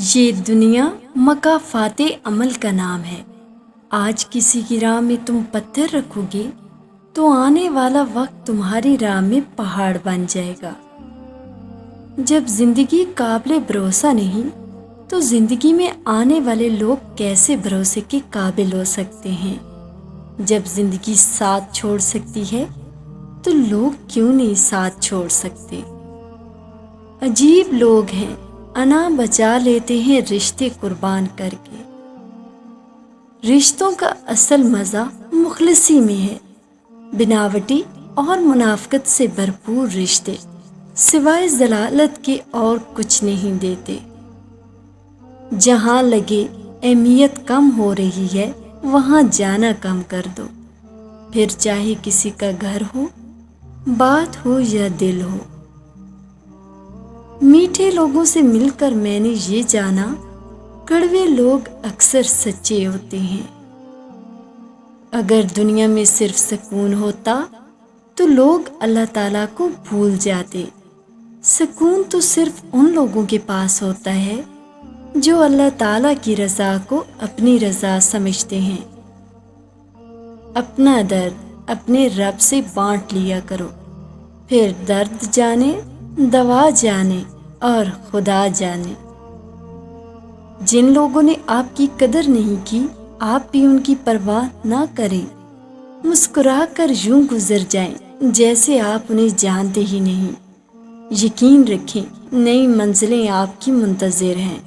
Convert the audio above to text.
یہ دنیا مکافات عمل کا نام ہے۔ آج کسی کی راہ میں تم پتھر رکھو گے تو آنے والا وقت تمہاری راہ میں پہاڑ بن جائے گا۔ جب زندگی قابل بھروسہ نہیں تو زندگی میں آنے والے لوگ کیسے بھروسے کے قابل ہو سکتے ہیں؟ جب زندگی ساتھ چھوڑ سکتی ہے تو لوگ کیوں نہیں ساتھ چھوڑ سکتے؟ عجیب لوگ ہیں، انا بچا لیتے ہیں رشتے قربان کر کے۔ رشتوں کا اصل مزہ مخلصی میں ہے۔ بناوٹی اور منافقت سے بھرپور رشتے سوائے ضلالت کے اور کچھ نہیں دیتے۔ جہاں لگے اہمیت کم ہو رہی ہے وہاں جانا کم کر دو، پھر چاہے کسی کا گھر ہو، بات ہو یا دل ہو۔ میٹھے لوگوں سے مل کر میں نے یہ جانا، کڑوے لوگ اکثر سچے ہوتے ہیں۔ اگر دنیا میں صرف سکون ہوتا تو لوگ اللہ تعالیٰ کو بھول جاتے۔ سکون تو صرف ان لوگوں کے پاس ہوتا ہے جو اللہ تعالیٰ کی رضا کو اپنی رضا سمجھتے ہیں۔ اپنا درد اپنے رب سے بانٹ لیا کرو، پھر درد جانے، دوا جانے اور خدا جانے۔ جن لوگوں نے آپ کی قدر نہیں کی، آپ بھی ان کی پرواہ نہ کریں۔ مسکرا کر یوں گزر جائیں جیسے آپ انہیں جانتے ہی نہیں۔ یقین رکھیں، نئی منزلیں آپ کی منتظر ہیں۔